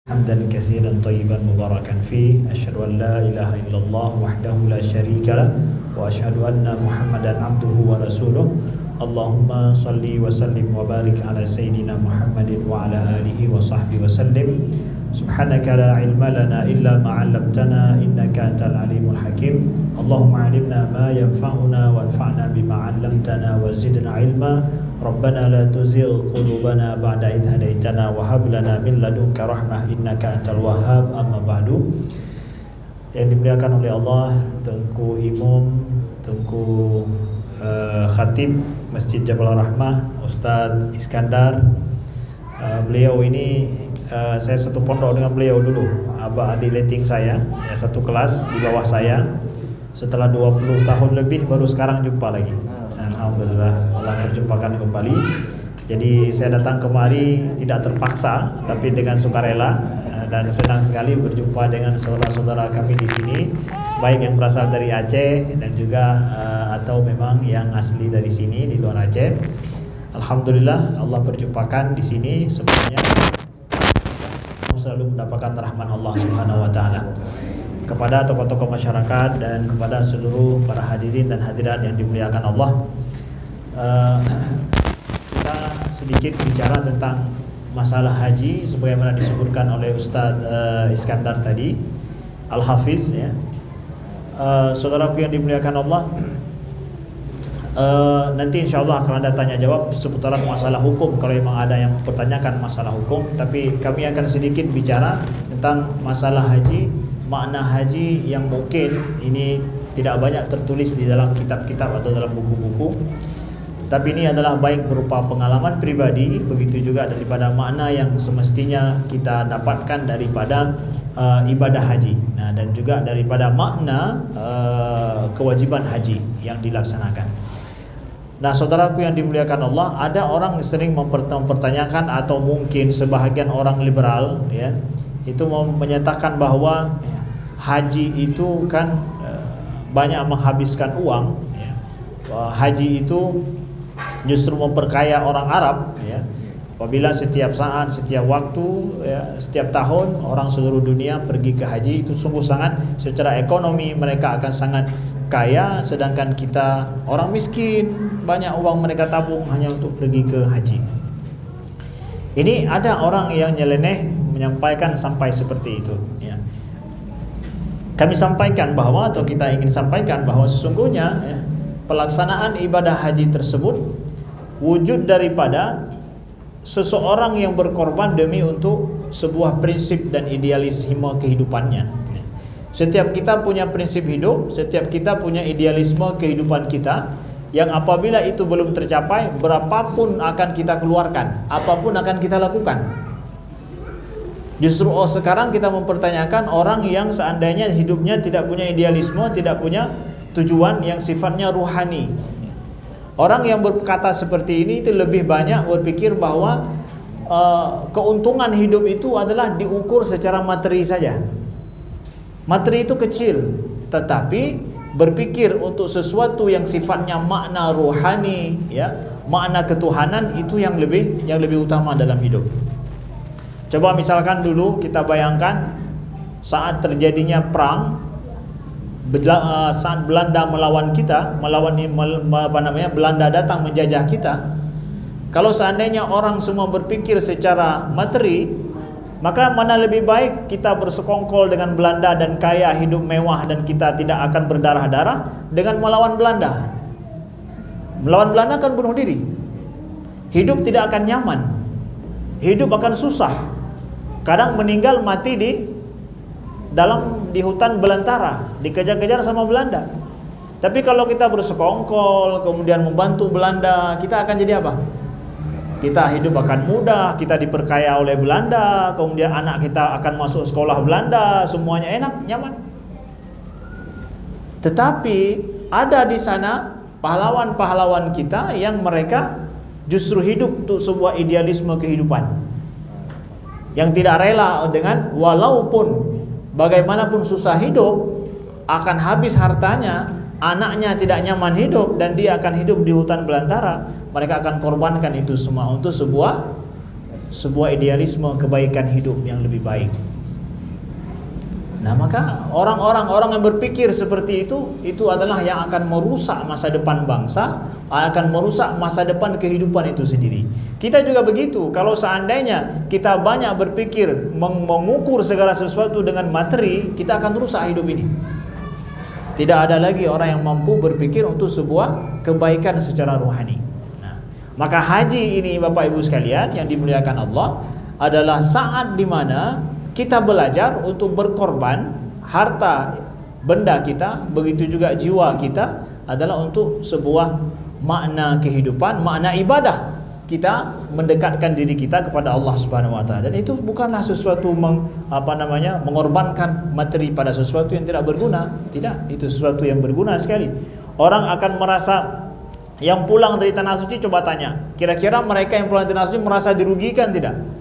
حمدا كثيرا طيبا مباركا فيه أشهد أن لا إله إلا الله وحده لا شريك له وأشهد أن محمدا عبده ورسوله اللهم صل وسلم وبارك على سيدنا محمد وعلى آله وصحبه وسلم سبحانك لا علم لنا إلا ما علمتنا إنك أنت العليم الحكيم اللهم علمنا ما ينفعنا وانفعنا بما علمتنا وزدنا علما ربنا لا تزغ قلوبنا بعد إذ هديتنا وهب لنا من لدنك رحمة إنك أنت الوهاب أما بعد. Yang dimuliakan oleh Allah, Tengku Imam, Tengku Khatib Masjid Jabal Rahmah, Ustadz Iskandar. Beliau ini saya satu pondok dengan beliau dulu, abah adik letting saya, ya, satu kelas di bawah saya. Setelah 20 tahun lebih baru sekarang jumpa lagi. Alhamdulillah Allah perjumpakan kembali. Jadi saya datang kemari tidak terpaksa tapi dengan sukarela, dan senang sekali berjumpa dengan saudara-saudara kami di sini, baik yang berasal dari Aceh dan juga atau memang yang asli dari sini di luar Aceh. Alhamdulillah Allah perjumpakan di sini semuanya selalu mendapatkan rahmat Allah Subhanahu wa taala. Kepada tokoh-tokoh masyarakat dan kepada seluruh para hadirin dan hadirat yang dimuliakan Allah, kita sedikit bicara tentang masalah haji sebagaimana disebutkan oleh Ustadz Iskandar tadi, Al-Hafiz, ya. Saudaraku yang dimuliakan Allah, nanti insya Allah akan ada tanya jawab seputaran masalah hukum kalau memang ada yang mempertanyakan masalah hukum. Tapi kami akan sedikit bicara tentang masalah haji, makna haji yang mungkin ini tidak banyak tertulis di dalam kitab-kitab atau dalam buku-buku, tapi ini adalah baik berupa pengalaman pribadi, begitu juga daripada makna yang semestinya kita dapatkan daripada ibadah haji, nah, dan juga daripada makna kewajiban haji yang dilaksanakan. Nah, saudaraku yang dimuliakan Allah, ada orang sering mempertanyakan atau mungkin sebahagian orang liberal, ya, itu menyatakan bahwa haji itu kan banyak menghabiskan uang, ya. Haji itu justru memperkaya orang Arab, ya. Apabila setiap saat, setiap waktu, ya, setiap tahun orang seluruh dunia pergi ke haji, itu sungguh sangat secara ekonomi mereka akan sangat kaya, sedangkan kita orang miskin banyak uang mereka tabung hanya untuk pergi ke haji. Ini ada orang yang nyeleneh menyampaikan sampai seperti itu, ya. Kami sampaikan bahwa, atau kita ingin sampaikan bahwa sesungguhnya, ya, pelaksanaan ibadah haji tersebut wujud daripada seseorang yang berkorban demi untuk sebuah prinsip dan idealisme kehidupannya. Setiap kita punya prinsip hidup, setiap kita punya idealisme kehidupan kita, yang apabila itu belum tercapai, berapapun akan kita keluarkan, apapun akan kita lakukan. Justru sekarang kita mempertanyakan orang yang seandainya hidupnya tidak punya idealisme, tidak punya tujuan yang sifatnya ruhani. Orang yang berkata seperti ini itu lebih banyak berpikir bahwa keuntungan hidup itu adalah diukur secara materi saja. Materi itu kecil, tetapi berpikir untuk sesuatu yang sifatnya makna ruhani, ya, makna ketuhanan, itu yang lebih utama dalam hidup. Coba misalkan dulu kita bayangkan saat terjadinya perang, saat Belanda melawan kita, Belanda datang menjajah kita. Kalau seandainya orang semua berpikir secara materi, maka mana lebih baik kita bersekongkol dengan Belanda dan kaya, hidup mewah, dan kita tidak akan berdarah-darah dengan melawan Belanda. Melawan Belanda akan bunuh diri. Hidup tidak akan nyaman. Hidup akan susah. Kadang meninggal mati di hutan belantara, dikejar-kejar sama Belanda. Tapi kalau kita bersekongkol kemudian membantu Belanda, kita akan jadi apa? Kita hidup akan mudah, kita diperkaya oleh Belanda, kemudian anak kita akan masuk sekolah Belanda, semuanya enak, nyaman. Tetapi ada di sana pahlawan-pahlawan kita yang mereka justru hidup untuk sebuah idealisme kehidupan, yang tidak rela dengan walaupun bagaimanapun susah hidup, akan habis hartanya, anaknya tidak nyaman hidup, dan dia akan hidup di hutan belantara, mereka akan korbankan itu semua untuk sebuah sebuah idealisme kebaikan hidup yang lebih baik. Nah, maka orang yang berpikir seperti itu adalah yang akan merusak masa depan bangsa, akan merusak masa depan kehidupan itu sendiri. Kita juga begitu. Kalau seandainya kita banyak berpikir mengukur segala sesuatu dengan materi, kita akan rusak hidup ini. Tidak ada lagi orang yang mampu berpikir untuk sebuah kebaikan secara rohani. Nah, maka haji ini Bapak Ibu sekalian yang dimuliakan Allah adalah saat di mana kita belajar untuk berkorban harta benda kita, begitu juga jiwa kita, adalah untuk sebuah makna kehidupan, makna ibadah. Kita mendekatkan diri kita kepada Allah Subhanahu wa taala. Dan itu bukanlah sesuatu mengorbankan materi pada sesuatu yang tidak berguna. Tidak, itu sesuatu yang berguna sekali. Orang akan merasa yang pulang dari tanah suci, coba tanya, kira-kira mereka yang pulang dari tanah suci merasa dirugikan tidak?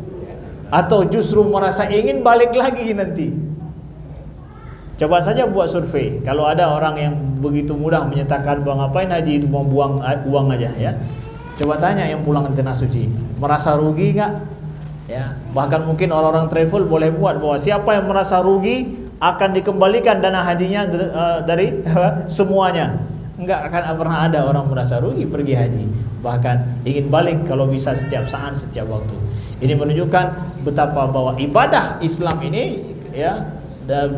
Atau justru merasa ingin balik lagi nanti? Coba saja buat survei. Kalau ada orang yang begitu mudah menyatakan bahwa ngapain haji itu, mau buang uang aja ya. Coba tanya yang pulang dari tanah suci, merasa rugi enggak? Ya, bahkan mungkin orang-orang travel boleh buat bahwa siapa yang merasa rugi akan dikembalikan dana hajinya dari semuanya. Enggak akan pernah ada orang merasa rugi pergi haji. Bahkan ingin balik kalau bisa setiap saat, setiap waktu. Ini menunjukkan betapa bahwa ibadah Islam ini ya,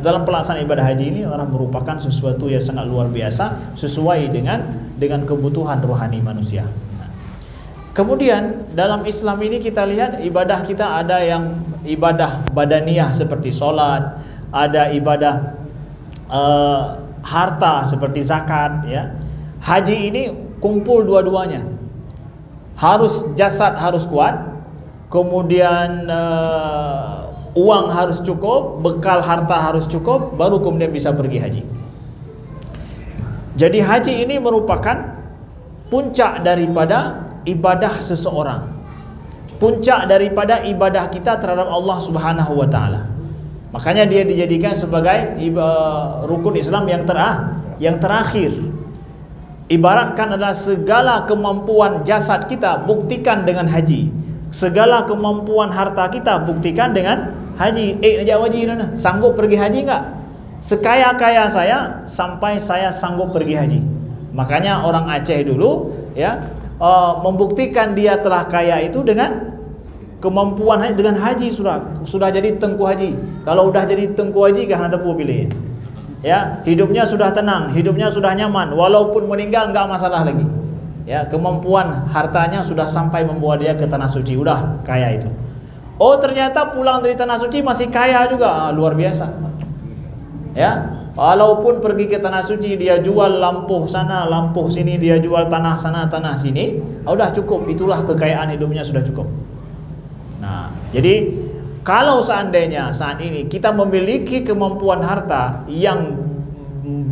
dalam pelaksanaan ibadah haji ini orang merupakan sesuatu yang sangat luar biasa sesuai dengan kebutuhan rohani manusia. Nah, kemudian dalam Islam ini kita lihat ibadah kita ada yang ibadah badaniyah seperti sholat, ada ibadah harta seperti zakat ya. Haji ini kumpul dua-duanya. Harus jasad harus kuat, kemudian uang harus cukup, bekal harta harus cukup, baru kemudian bisa pergi haji. Jadi haji ini merupakan puncak daripada ibadah seseorang, puncak daripada ibadah kita terhadap Allah Subhanahu wa taala. Makanya dia dijadikan sebagai rukun Islam yang terakhir. Ibaratkan adalah segala kemampuan jasad kita buktikan dengan haji, segala kemampuan harta kita buktikan dengan haji. Najak haji mana? Sanggup pergi haji enggak? Sekaya-kaya saya sampai saya sanggup pergi haji. Makanya orang Aceh dulu ya membuktikan dia telah kaya itu dengan kemampuan dengan haji, sudah jadi tengku haji. Kalau udah jadi tengku haji kah nanti pilih. Ya, hidupnya sudah tenang, hidupnya sudah nyaman, walaupun meninggal enggak masalah lagi. Ya, kemampuan hartanya sudah sampai membawa dia ke tanah suci, udah kaya itu. Oh, ternyata pulang dari tanah suci masih kaya juga, luar biasa. Ya, walaupun pergi ke tanah suci dia jual lampuh sana, lampuh sini, dia jual tanah sana, tanah sini, udah cukup, itulah kekayaan hidupnya sudah cukup. Nah, jadi kalau seandainya saat ini kita memiliki kemampuan harta yang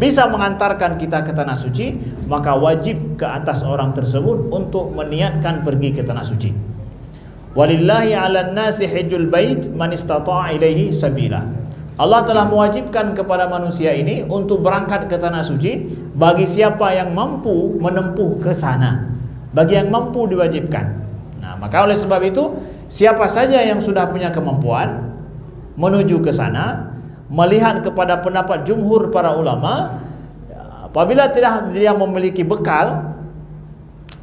bisa mengantarkan kita ke tanah suci, maka wajib ke atas orang tersebut untuk meniatkan pergi ke tanah suci. Walillahi 'alan nasi hajjul bait man istata'a ilaihi sabila. Allah telah mewajibkan kepada manusia ini untuk berangkat ke tanah suci bagi siapa yang mampu menempuh ke sana. Bagi yang mampu diwajibkan. Nah, maka oleh sebab itu siapa saja yang sudah punya kemampuan menuju ke sana, melihat kepada pendapat jumhur para ulama, apabila tidak dia memiliki bekal,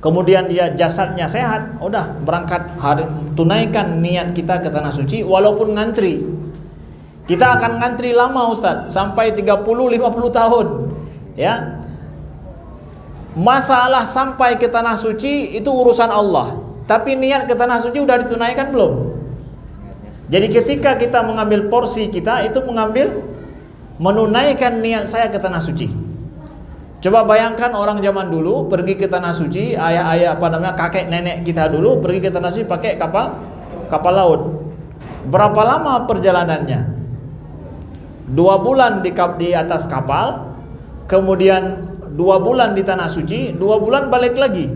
kemudian dia jasadnya sehat, udah berangkat, tunaikan niat kita ke tanah suci walaupun ngantri. Kita akan ngantri lama Ustaz, sampai 30-50 tahun. Ya. Masalah sampai ke tanah suci itu urusan Allah. Tapi niat ke tanah suci udah ditunaikan belum? Jadi ketika kita mengambil porsi kita itu menunaikan niat saya ke tanah suci. Coba bayangkan orang zaman dulu pergi ke tanah suci, ayah kakek nenek kita dulu pergi ke tanah suci pakai kapal laut. Berapa lama perjalanannya? 2 bulan di atas kapal, kemudian 2 bulan di tanah suci, 2 bulan balik lagi.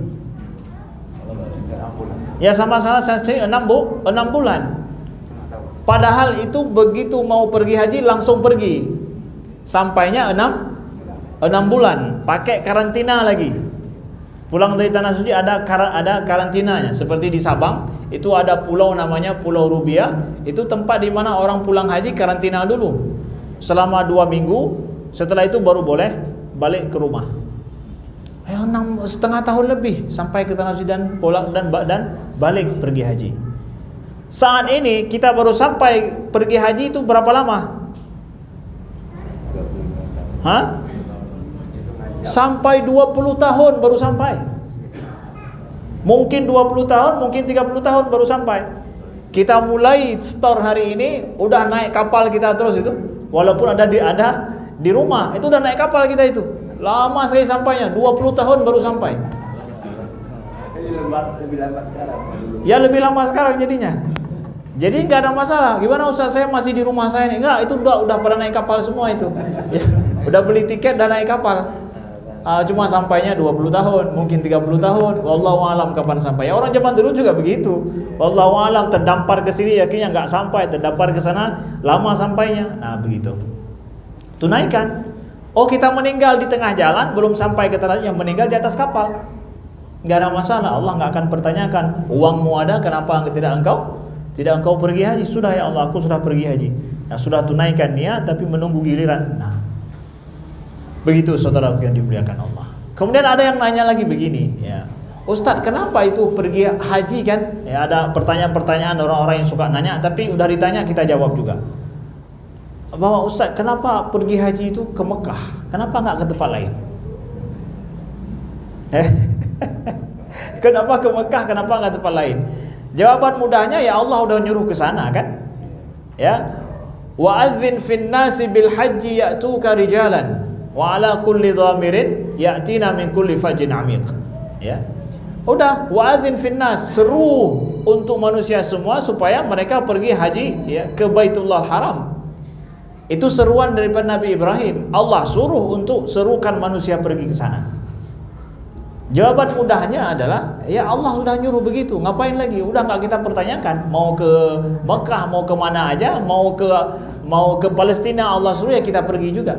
Ya sama-sama saya 6 bulan. Padahal itu begitu mau pergi haji langsung pergi. Sampainya 6 bulan, pakai karantina lagi. Pulang dari tanah suci ada karantinanya. Seperti di Sabang, itu ada pulau namanya Pulau Rubiah. Itu tempat di mana orang pulang haji karantina dulu selama 2 minggu. Setelah itu baru boleh balik ke rumah. 6,5 tahun lebih sampai ke tanah suci dan pulang dan balik pergi haji. Saat ini kita baru sampai pergi haji itu berapa lama? Sampai 20 tahun baru sampai. Mungkin 20 tahun, mungkin 30 tahun baru sampai. Kita mulai store hari ini udah naik kapal kita terus itu. Walaupun ada di rumah, itu udah naik kapal kita itu. Lama sekali sampainya, 20 tahun baru sampai. Lebih lama sekarang. Ya lebih lama sekarang jadinya. Jadi nggak ada masalah. Gimana Ustaz, saya masih di rumah saya nih? Enggak, itu udah pada naik kapal semua itu. Ya, udah beli tiket dan naik kapal. Cuma sampainya 20 tahun, mungkin 30 tahun. Wallahu alam kapan sampai. Ya, orang zaman dulu juga begitu. Wallahu alam, terdampar ke sini yakinnya nggak sampai, terdampar ke sana lama sampainya. Nah, begitu. Tunaikan. Oh, kita meninggal di tengah jalan, belum sampai ke tanah, yang meninggal di atas kapal. Nggak ada masalah. Allah nggak akan pertanyakan, uangmu ada, kenapa tidak engkau pergi haji? Sudah ya Allah, aku sudah pergi haji. Ya, sudah tunaikan niat tapi menunggu giliran. Nah, begitu saudaraku yang dimuliakan Allah. Kemudian ada yang nanya lagi begini, ya, Ustadz, kenapa itu pergi haji kan? Ya, ada pertanyaan-pertanyaan orang-orang yang suka nanya, tapi udah ditanya kita jawab juga. Bahwa Ustadz, kenapa pergi haji itu ke Mekah? Kenapa nggak ke tempat lain? Kenapa ke Mekah? Kenapa nggak ke tempat lain? Jawaban mudahnya, ya Allah udah nyuruh ke sana kan? Ya, wa'adzin fin nasi bil haji ya'tuka rijalan wa ala kulli dhamirin ya'tina min kulli fajin amiq. Ya. Udah, wa'adzin finnas, seru untuk manusia semua supaya mereka pergi haji ya ke Baitullah Haram. Itu seruan daripada Nabi Ibrahim. Allah suruh untuk serukan manusia pergi ke sana. Jawaban mudahnya adalah, ya Allah sudah nyuruh begitu, ngapain lagi? Udah nggak kita pertanyakan mau ke Mekah, mau ke mana aja, mau ke Palestina, Allah suruh ya kita pergi juga.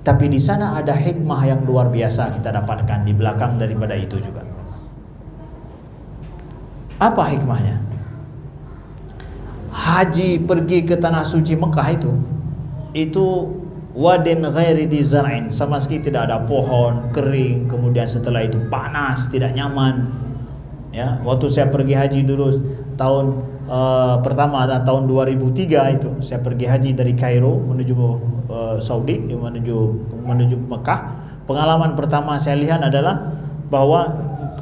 Tapi di sana ada hikmah yang luar biasa kita dapatkan di belakang daripada itu juga. Apa hikmahnya? Haji pergi ke tanah suci Mekah itu wadin ghairi di zar'in, sama sekali tidak ada pohon, kering, kemudian setelah itu panas, tidak nyaman. Ya, waktu saya pergi haji dulu tahun pertama tahun 2003 itu saya pergi haji dari Kairo menuju Saudi, menuju Mekah. Pengalaman pertama saya lihat adalah bahwa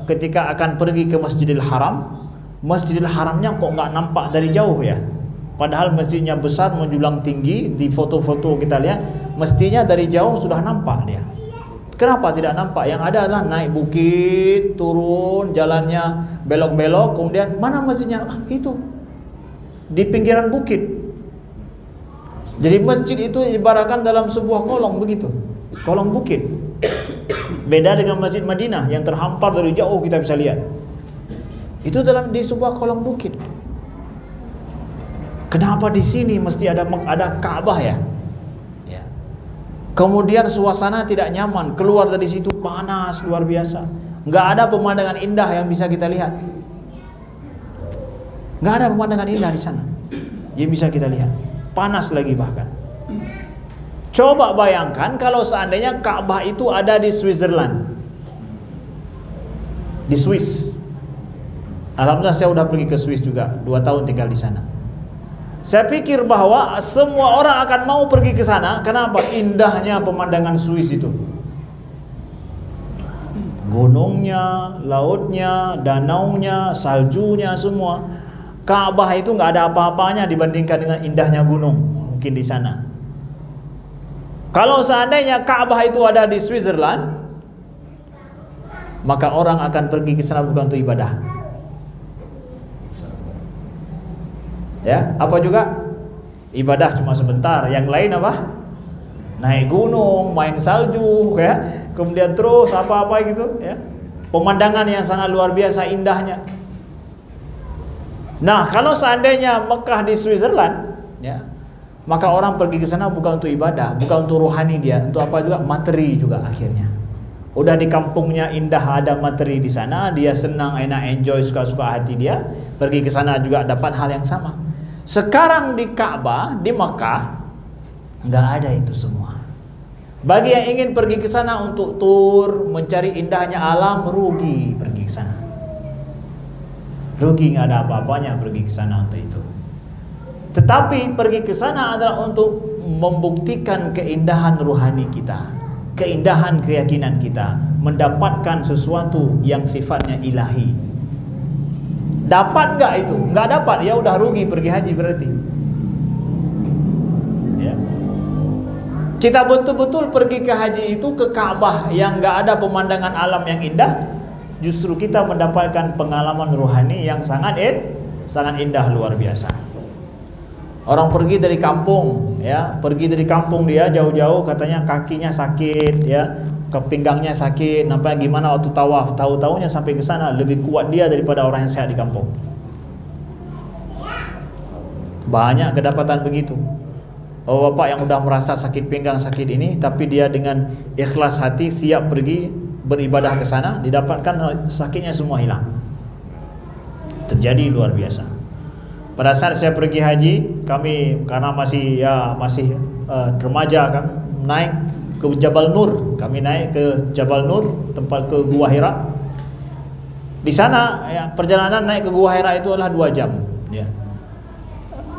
ketika akan pergi ke Masjidil Haramnya kok nggak nampak dari jauh ya. Padahal masjidnya besar, menjulang tinggi. Di foto-foto kita lihat, mestinya dari jauh sudah nampak dia. Kenapa tidak nampak? Yang ada adalah naik bukit, turun, jalannya belok-belok, kemudian mana masjidnya? Itu di pinggiran bukit. Jadi masjid itu ibaratkan dalam sebuah kolong begitu, kolong bukit. Beda dengan Masjid Madinah yang terhampar dari jauh kita bisa lihat. Itu di sebuah kolong bukit. Kenapa di sini mesti ada Ka'bah ya? Ya. Kemudian suasana tidak nyaman, keluar dari situ panas luar biasa. Nggak ada pemandangan indah yang bisa kita lihat. Nggak ada pemandangan indah di sana yang bisa kita lihat. Panas lagi bahkan. Coba bayangkan kalau seandainya Ka'bah itu ada di Switzerland, di Swiss. Alhamdulillah saya udah pergi ke Swiss juga, 2 tahun tinggal di sana. Saya pikir bahwa semua orang akan mau pergi ke sana. Kenapa? Indahnya pemandangan Swiss itu. Gunungnya, lautnya, danaunya, saljunya semua. Ka'bah itu nggak ada apa-apanya dibandingkan dengan indahnya gunung mungkin di sana. Kalau seandainya Ka'bah itu ada di Switzerland, maka orang akan pergi ke sana bukan untuk ibadah. Ya, apa juga? Ibadah cuma sebentar. Yang lain apa? Naik gunung, main salju, ya. Kemudian terus apa-apa gitu, ya. Pemandangan yang sangat luar biasa indahnya. Nah, kalau seandainya Mekah di Switzerland, ya, maka orang pergi ke sana bukan untuk ibadah, bukan untuk rohani dia, untuk apa juga? Materi juga akhirnya. Udah di kampungnya indah, ada materi di sana, dia senang, enak, enjoy, suka-suka hati dia, pergi ke sana juga dapat hal yang sama. Sekarang di Ka'bah, di Mekah, nggak ada itu semua. Bagi yang ingin pergi ke sana untuk tur, mencari indahnya alam, rugi pergi ke sana. Rugi, nggak ada apa-apanya pergi ke sana untuk itu. Tetapi pergi ke sana adalah untuk membuktikan keindahan rohani kita, keindahan keyakinan kita, mendapatkan sesuatu yang sifatnya ilahi. Dapat nggak itu? Nggak dapat, ya udah rugi pergi haji berarti. Ya. Kita betul-betul pergi ke haji itu, ke Ka'bah yang nggak ada pemandangan alam yang indah, justru kita mendapatkan pengalaman rohani yang sangat indah, luar biasa. Orang pergi dari kampung, ya, pergi dari kampung dia jauh-jauh, katanya kakinya sakit, ya, ke pinggangnya sakit, nampak gimana waktu tawaf, tahu-tahunya sampai ke sana lebih kuat dia daripada orang yang sehat di kampung. Banyak kedapatan begitu. Oh, bapak yang udah merasa sakit pinggang, sakit ini, tapi dia dengan ikhlas hati siap pergi beribadah ke sana, didapatkan sakitnya semua hilang. Terjadi luar biasa. Pada saat saya pergi haji, kami karena masih remaja kan, naik ke Jabal Nur. Kami naik ke Jabal Nur, tempat ke Gua Hira. Di sana ya, perjalanan naik ke Gua Hira itu adalah 2 jam. Ya.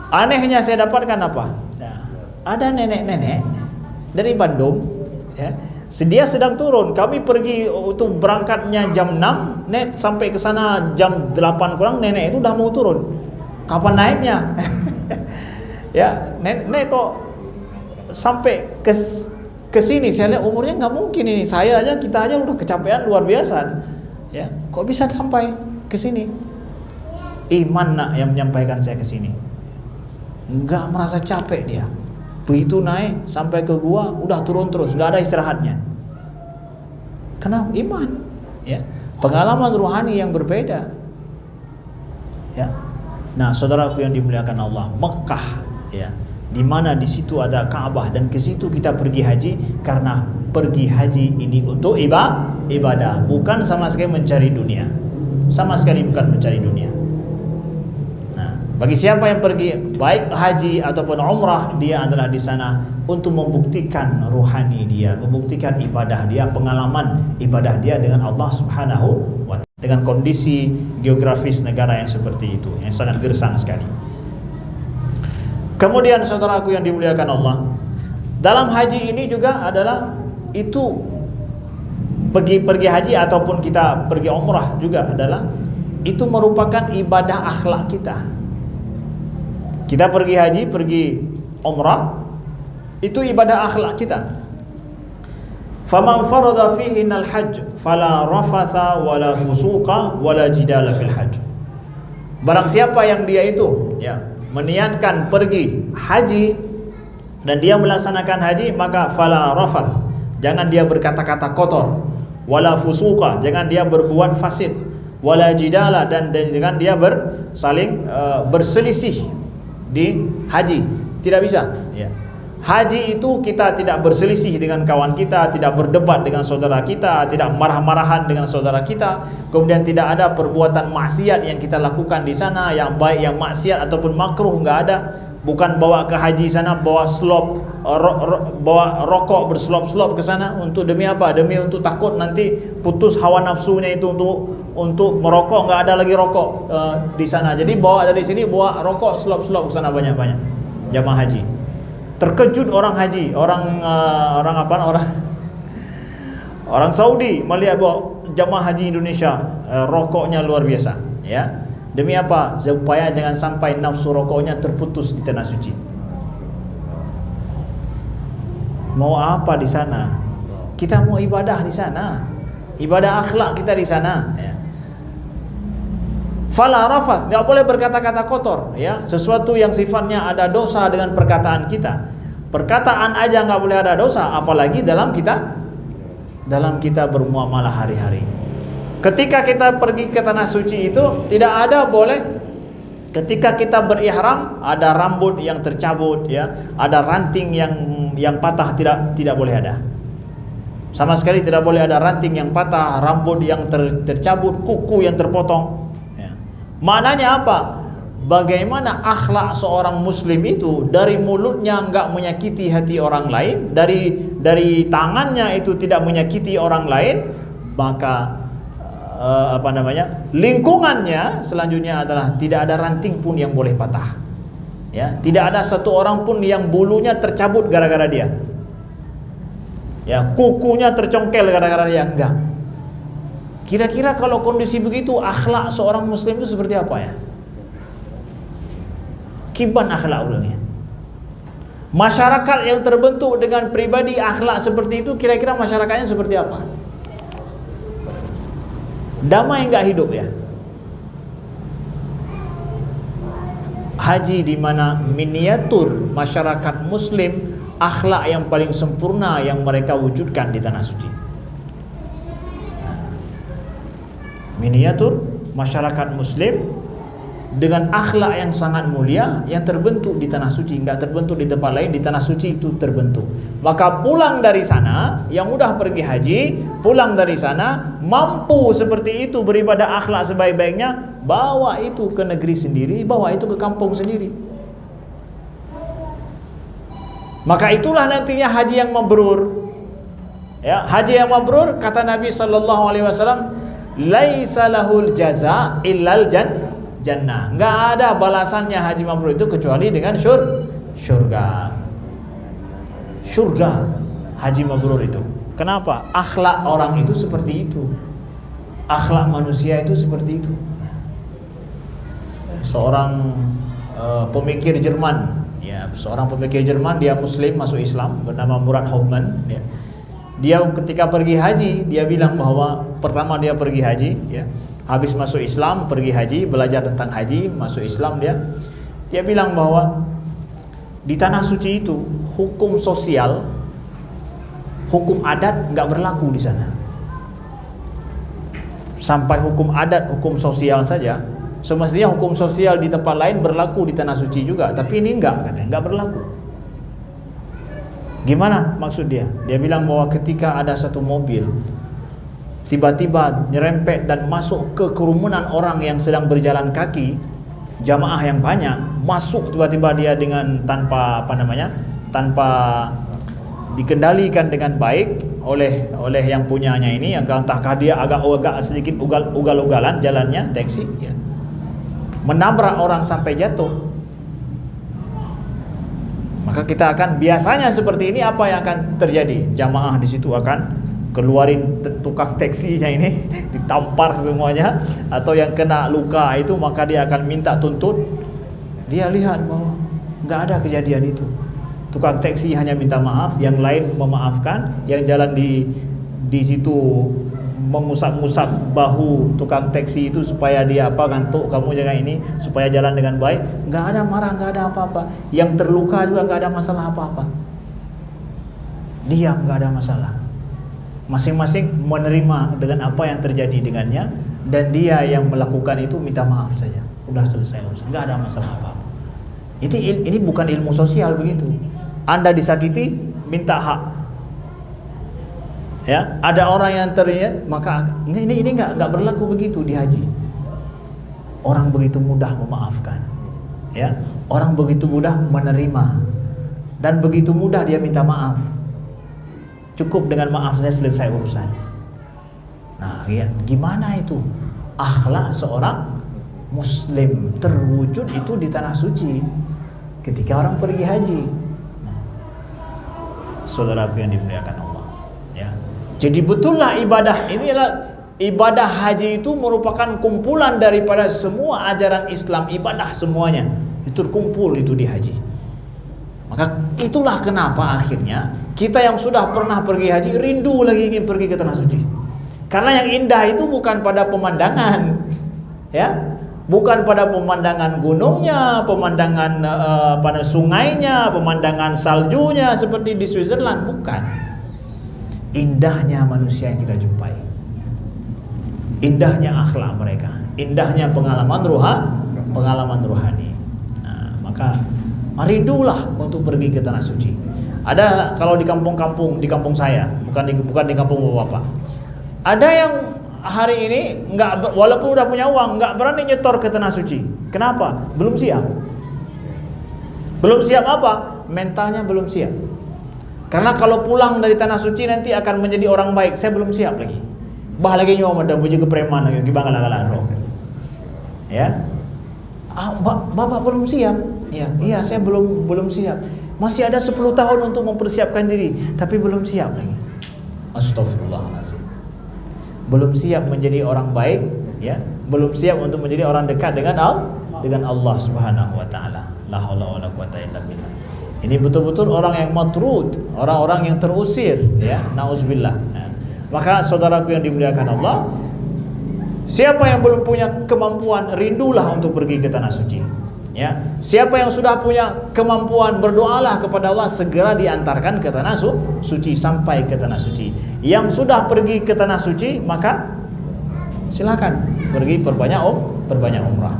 Anehnya saya dapatkan apa? Ya, ada nenek-nenek dari Bandung. Ya, dia sedang turun. Kami pergi untuk berangkatnya jam 6, sampai ke sana jam 8 kurang, nenek itu udah mau turun. Kapan naiknya? Ya, nenek kok sampai ke sini, saya lihat umurnya nggak mungkin ini. Kita aja udah kecapean luar biasa. Ya, kok bisa sampai ke sini? Iman nak yang menyampaikan saya ke sini. Nggak merasa capek dia. Begitu naik sampai ke gua, udah turun terus, nggak ada istirahatnya. Kenapa? Iman. Ya, pengalaman rohani yang berbeda. Ya. Nah, saudaraku yang dimuliakan Allah, Mekah, ya, di mana di situ ada Ka'bah, dan ke situ kita pergi haji karena pergi haji ini untuk ibadah, bukan sama sekali mencari dunia. Sama sekali bukan mencari dunia. Nah, bagi siapa yang pergi baik haji ataupun umrah, dia adalah di sana untuk membuktikan rohani dia, membuktikan ibadah dia, pengalaman ibadah dia dengan Allah Subhanahu wa ta'ala, dengan kondisi geografis negara yang seperti itu, yang sangat gersang sekali. Kemudian saudaraku yang dimuliakan Allah, dalam haji ini juga adalah itu, pergi haji ataupun kita pergi umrah juga adalah itu merupakan ibadah akhlak kita. Kita pergi haji, pergi umrah, itu ibadah akhlak kita. Faman farada fihi al-hajj fala rafatha wala fusuqa wala jidala fil hajj. Barang siapa yang dia itu, ya, meniatkan pergi haji dan dia melaksanakan haji, maka fala rafath, jangan dia berkata-kata kotor, wala fusuqa, jangan dia berbuat fasik, wala jidala, dan jangan dia saling berselisih di haji. Tidak bisa, ya. Haji itu kita tidak berselisih dengan kawan kita, tidak berdebat dengan saudara kita, tidak marah-marahan dengan saudara kita, kemudian tidak ada perbuatan maksiat yang kita lakukan di sana, yang baik yang maksiat ataupun makruh, nggak ada. Bukan bawa ke haji sana bawa bawa rokok berselop-selop ke sana untuk demi apa? Demi untuk takut nanti putus hawa nafsunya itu untuk merokok, nggak ada lagi rokok di sana. Jadi bawa dari sini bawa rokok selop-selop ke sana banyak-banyak jamaah haji. Terkejut orang haji, orang Saudi melihat bahwa jamaah haji Indonesia rokoknya luar biasa, ya. Demi apa? Supaya jangan sampai nafsu rokoknya terputus di tanah suci. Mau apa di sana? Kita mau ibadah di sana, ibadah akhlak kita di sana, ya. Fala rafas, nggak boleh berkata-kata kotor, ya. Sesuatu yang sifatnya ada dosa dengan perkataan kita. Perkataan aja nggak boleh ada dosa, apalagi dalam kita bermuamalah hari-hari. Ketika kita pergi ke tanah suci itu tidak ada boleh. Ketika kita berihram ada rambut yang tercabut, ya, ada ranting yang patah, tidak boleh ada. Sama sekali tidak boleh ada ranting yang patah, rambut yang tercabut, kuku yang terpotong. Ya. Maknanya apa? Bagaimana akhlak seorang muslim itu, dari mulutnya enggak menyakiti hati orang lain, dari tangannya itu tidak menyakiti orang lain, maka lingkungannya selanjutnya adalah tidak ada ranting pun yang boleh patah. Ya, tidak ada satu orang pun yang bulunya tercabut gara-gara dia. Ya, kukunya tercongkel gara-gara dia, enggak. Kira-kira kalau kondisi begitu, akhlak seorang muslim itu seperti apa ya? Kiban akhlak orangnya. Masyarakat yang terbentuk dengan pribadi akhlak seperti itu, kira-kira masyarakatnya seperti apa? Damai enggak hidup ya? Haji di mana miniatur masyarakat muslim, akhlak yang paling sempurna yang mereka wujudkan di tanah suci. Miniatur masyarakat muslim dengan akhlak yang sangat mulia yang terbentuk di tanah suci, enggak terbentuk di tempat lain, di tanah suci itu terbentuk. Maka pulang dari sana, yang udah pergi haji, pulang dari sana mampu seperti itu beribadah akhlak sebaik-baiknya, bawa itu ke negeri sendiri, bawa itu ke kampung sendiri. Maka itulah nantinya haji yang mabrur. Ya, haji yang mabrur kata Nabi sallallahu alaihi wasallam, laisa lahul jaza illal jannah. Enggak ada balasannya haji mabrur itu kecuali dengan syurga. Syurga haji mabrur itu. Kenapa? Akhlak orang itu seperti itu. Akhlak manusia itu seperti itu. Seorang pemikir Jerman, ya, seorang pemikir Jerman, dia muslim masuk Islam, bernama Murad Hofmann, ya. Dia ketika pergi haji, dia bilang bahwa pertama dia pergi haji, ya, habis masuk Islam, pergi haji, belajar tentang haji, masuk Islam, dia bilang bahwa di tanah suci itu hukum sosial, hukum adat nggak berlaku di sana. Sampai hukum adat, hukum sosial saja. Semestinya hukum sosial di tempat lain berlaku di tanah suci juga, tapi ini katanya enggak berlaku. Gimana maksud dia? Dia bilang bahwa ketika ada satu mobil tiba-tiba nyerempet dan masuk ke kerumunan orang yang sedang berjalan kaki, jamaah yang banyak, masuk tiba-tiba dia dengan tanpa dikendalikan dengan baik oleh yang punyanya ini, yang entahkah dia agak sedikit ugal-ugalan jalannya taksi, ya, menabrak orang sampai jatuh. Maka kita akan biasanya seperti ini, apa yang akan terjadi? Jamaah di situ akan keluarin tukang taksinya ini, ditampar semuanya, atau yang kena luka itu maka dia akan minta tuntut. Dia lihat bahwa nggak ada kejadian itu. Tukang taksi hanya minta maaf, yang lain memaafkan, yang jalan di situ mengusap-ngusap bahu tukang taksi itu supaya dia ngantuk, kamu jangan ini, supaya jalan dengan baik. Nggak ada marah, nggak ada apa-apa. Yang terluka juga nggak ada masalah apa-apa. Diam, nggak ada masalah. Masing-masing menerima dengan apa yang terjadi dengannya, dan dia yang melakukan itu minta maaf saja. Udah selesai urusan, nggak ada masalah apa-apa. Ini bukan ilmu sosial begitu. Anda disakiti, minta hak. Ya, ada orang yang maka ini enggak berlaku begitu di haji. Orang begitu mudah memaafkan. Ya, orang begitu mudah menerima. Dan begitu mudah dia minta maaf. Cukup dengan maaf saya selesai urusan. Nah, ya, gimana itu? Akhlak seorang muslim terwujud itu di tanah suci ketika orang pergi haji. Nah, saudaraku yang dimuliakan Allah, ya. Jadi betullah ibadah ini adalah ibadah haji itu merupakan kumpulan daripada semua ajaran Islam, ibadah semuanya itu terkumpul itu di haji. Maka itulah kenapa akhirnya kita yang sudah pernah pergi haji rindu lagi ingin pergi ke tanah suci. Karena yang indah itu bukan pada pemandangan, ya, bukan pada pemandangan gunungnya, pemandangan pada sungainya, pemandangan saljunya seperti di Switzerland, bukan. Indahnya manusia yang kita jumpai, indahnya akhlak mereka, indahnya pengalaman rohani. Nah, maka merindulah untuk pergi ke tanah suci. Ada kalau di kampung-kampung, di kampung saya, bukan di kampung bapak. Ada yang hari ini nggak, walaupun udah punya uang, nggak berani nyetor ke tanah suci. Kenapa? Belum siap. Belum siap apa? Mentalnya belum siap. Karena kalau pulang dari tanah suci nanti akan menjadi orang baik. Saya belum siap lagi. Bah lagi nyawa dan puji kepreman lagi gimana roh. Ya. Bapak belum siap. Ya, iya saya belum siap. Masih ada 10 tahun untuk mempersiapkan diri, tapi belum siap lagi. Astagfirullahaladzim. Belum siap menjadi orang baik, ya. Belum siap untuk menjadi orang dekat dengan Allah Subhanahu wa taala. La haula wala quwata illa billah. Ini betul-betul orang yang matrud, orang-orang yang terusir, ya. Nauzubillah. Ya. Maka saudaraku yang dimuliakan Allah, siapa yang belum punya kemampuan, rindulah untuk pergi ke tanah suci. Ya, siapa yang sudah punya kemampuan, berdoalah kepada Allah segera diantarkan ke tanah suci, sampai ke tanah suci. Yang sudah pergi ke tanah suci, maka silakan pergi perbanyak umrah.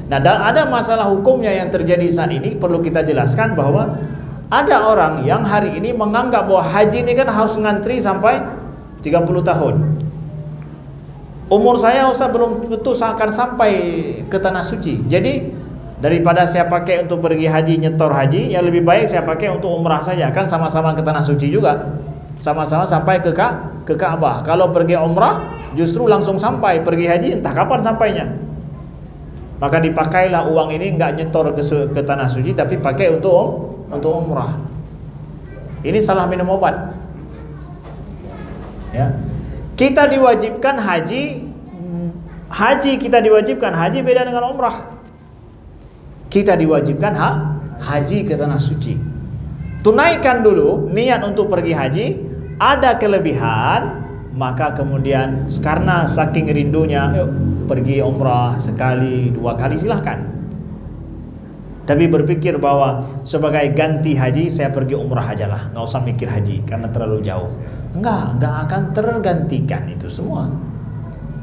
Nah, dan ada masalah hukumnya yang terjadi saat ini, perlu kita jelaskan bahwa ada orang yang hari ini menganggap bahwa haji ini kan harus ngantri sampai 30 tahun. Umur saya Ustaz belum tentu akan sampai ke tanah suci. Jadi daripada saya pakai untuk pergi haji, nyetor haji, yang lebih baik saya pakai untuk umrah saja, kan sama-sama ke tanah suci juga. Sama-sama sampai ke Ka'bah. Kalau pergi umrah justru langsung sampai, pergi haji entah kapan sampainya. Maka dipakailah uang ini enggak nyetor ke tanah suci, tapi pakai untuk umrah. Ini salah minum obat. Ya. Kita diwajibkan haji kita diwajibkan haji beda dengan umrah. Kita diwajibkan haji ke tanah suci. Tunaikan dulu niat untuk pergi haji, ada kelebihan, maka kemudian karena saking rindunya, yuk pergi umrah sekali, 2 kali silahkan. Tapi berpikir bahwa sebagai ganti haji saya pergi umrah aja lah, nggak usah mikir haji karena terlalu jauh. Enggak akan tergantikan itu semua.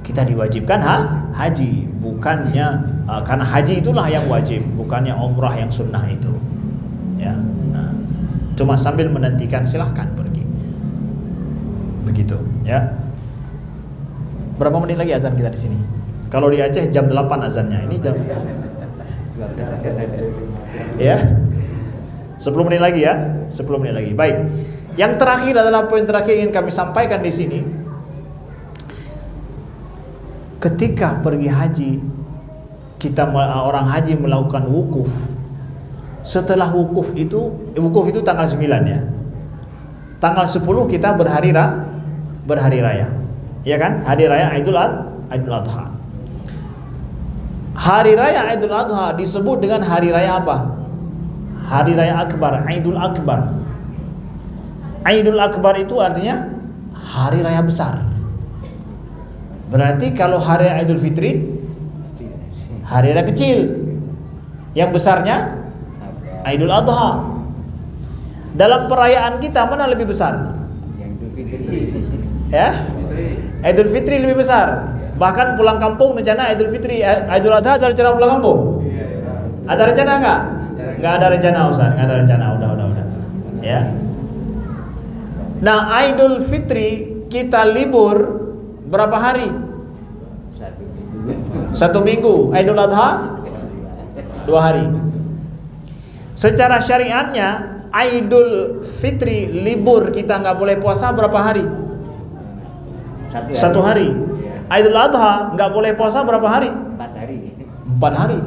Kita diwajibkan haji, bukannya karena haji itulah yang wajib, bukannya umrah yang sunnah itu. Ya, nah, cuma sambil menantikan silahkan pergi. Begitu, ya. Berapa menit lagi azan kita di sini? Kalau di Aceh jam 8 azannya, ini jam ya. 10 menit lagi ya. 10 menit lagi. Baik. Yang terakhir adalah poin terakhir yang ingin kami sampaikan di sini. Ketika pergi haji, orang haji melakukan wukuf. Setelah wukuf itu tanggal 9 ya. Tanggal 10 kita berhari raya. Ya kan? Hari raya Idul Adha. Hari raya Idul Adha disebut dengan hari raya apa? Hari raya akbar, Idul Akbar. Idul Akbar itu artinya hari raya besar. Berarti kalau hari raya Idul Fitri, hari raya kecil. Yang besarnya Idul Adha. Dalam perayaan kita mana lebih besar? Ya? Idul Fitri lebih besar. Bahkan pulang kampung rencana Idul Fitri, Idul Adha ada rencana pulang kampung? Ada rencana enggak? Enggak ada rencana Ustaz, enggak ada rencana. Udah. Ya. Nah, Idul Fitri kita libur berapa hari? 1 minggu. Idul Adha 2 hari. Secara syariatnya Idul Fitri libur kita nggak boleh puasa berapa hari? 1 hari. Idul Adha nggak boleh puasa berapa hari? 4 hari.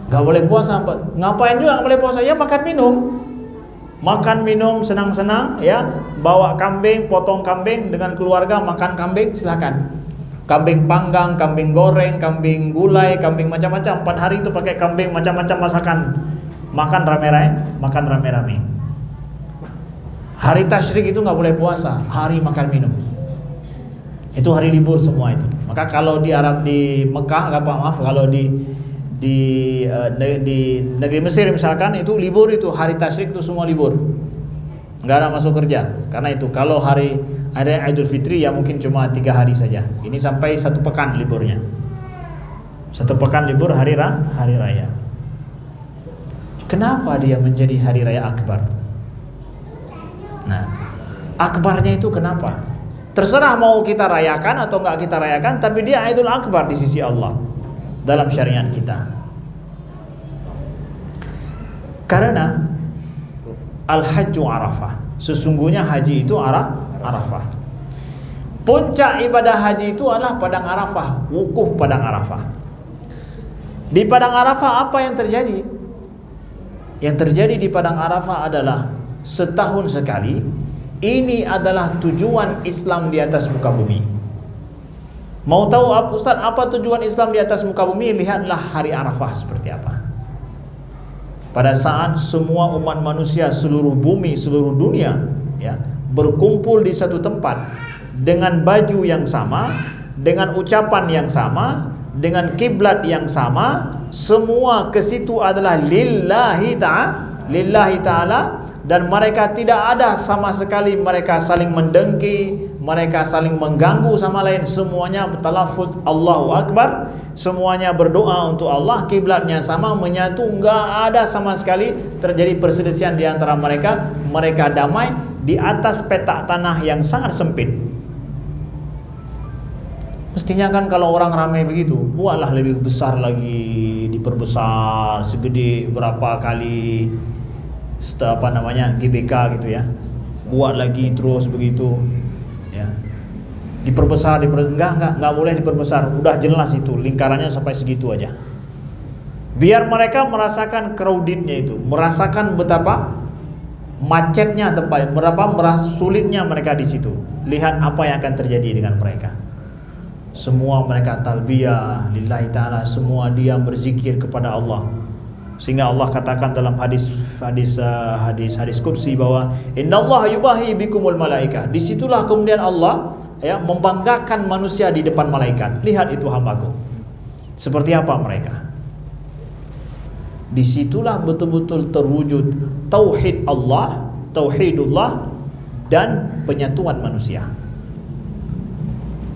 Nggak boleh puasa 4. Ngapain juga nggak boleh puasa? Ya makan minum senang-senang ya, bawa kambing, potong kambing dengan keluarga, makan kambing silakan. Kambing panggang, kambing goreng, kambing gulai, kambing macam-macam. 4 hari itu pakai kambing macam-macam masakan. Makan rame-rame. Hari tasyrik itu nggak boleh puasa, hari makan minum. Itu hari libur semua itu. Maka kalau di Mekah, kalau di negeri Mesir misalkan itu libur, itu hari tasyrik itu semua libur, nggak ada masuk kerja. Karena itu kalau hari Idul Fitri ya mungkin cuma 3 hari saja. Ini sampai 1 pekan liburnya. 1 pekan libur hari raya. Kenapa dia menjadi hari raya akbar? Nah, akbarnya itu kenapa? Terserah mau kita rayakan atau enggak kita rayakan, tapi dia Idul Akbar di sisi Allah dalam syariat kita. Karena Al-Hajju Arafah, sesungguhnya haji itu Arafah. Puncak ibadah haji itu adalah padang Arafah, wukuf padang Arafah. Di padang Arafah apa yang terjadi? Yang terjadi di padang Arafah adalah setahun sekali. Ini adalah tujuan Islam di atas muka bumi. Mau tahu Ustaz apa tujuan Islam di atas muka bumi? Lihatlah hari Arafah seperti apa. Pada saat semua umat manusia seluruh bumi, seluruh dunia ya, berkumpul di satu tempat dengan baju yang sama, dengan ucapan yang sama, dengan kiblat yang sama, semua ke situ adalah lillahi ta'ala, dan mereka tidak ada sama sekali mereka saling mendengki, mereka saling mengganggu sama lain, semuanya bertalafuz Allahu Akbar, semuanya berdoa untuk Allah, kiblatnya sama, menyatu, enggak ada sama sekali terjadi perselisihan di antara mereka. Mereka damai di atas petak tanah yang sangat sempit. Mestinya kan kalau orang ramai begitu, buatlah lebih besar lagi, diperbesar segede berapa kali GBK gitu ya. Buat lagi terus begitu ya. Diperbesar, enggak boleh diperbesar. Udah jelas itu lingkarannya sampai segitu aja. Biar mereka merasakan crowdednya itu, merasakan betapa macetnya tempat, berapa sulitnya mereka di situ. Lihat apa yang akan terjadi dengan mereka. Semua mereka talbiyah lillahi ta'ala, semua diam berzikir kepada Allah. Sehingga Allah katakan dalam hadis qudsi bahwa innallaha yubahi bikumul malaikah. Disitulah kemudian Allah ya membanggakan manusia di depan malaikat. Lihat itu hambaku. Seperti apa mereka? Disitulah betul-betul terwujud tauhid Allah, tauhidullah, dan penyatuan manusia.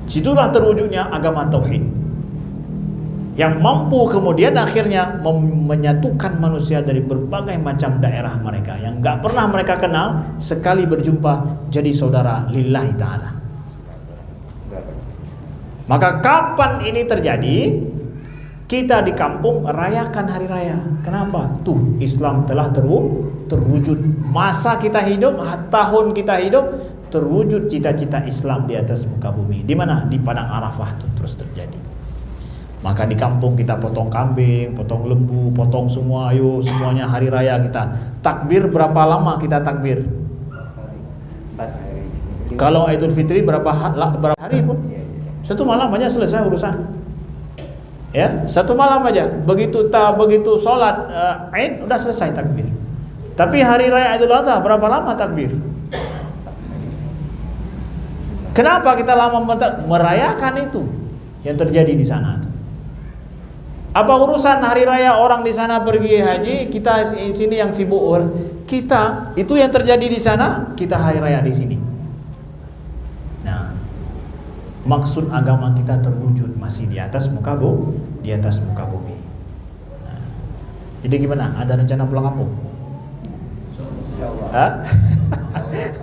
Situlah terwujudnya agama tauhid yang mampu kemudian akhirnya menyatukan manusia dari berbagai macam daerah mereka yang gak pernah mereka kenal, sekali berjumpa jadi saudara lillahi ta'ala. Maka kapan ini terjadi? Kita di kampung rayakan hari raya. Kenapa? Tuh Islam telah terwujud. Masa kita hidup, tahun kita hidup, terwujud cita-cita Islam di atas muka bumi. Di mana? Di padang Arafah itu terus terjadi. Maka di kampung kita potong kambing, potong lembu, potong semua, ayo semuanya hari raya kita. Takbir berapa lama kita takbir? 4 hari. Kalau Idul Fitri berapa hari pun? Satu malam aja selesai urusan. Ya, satu malam aja. Begitu sholat Id udah selesai takbir. Tapi hari raya Idul Adha berapa lama takbir? Kenapa kita lama merayakan itu yang terjadi di sana? Apa urusan hari raya orang di sana pergi haji, kita di sini yang sibuk? Kita itu yang terjadi di sana, kita hari raya di sini. Nah, maksud agama kita terwujud masih di atas muka bumi. Nah, jadi gimana? Ada rencana pulang kampung?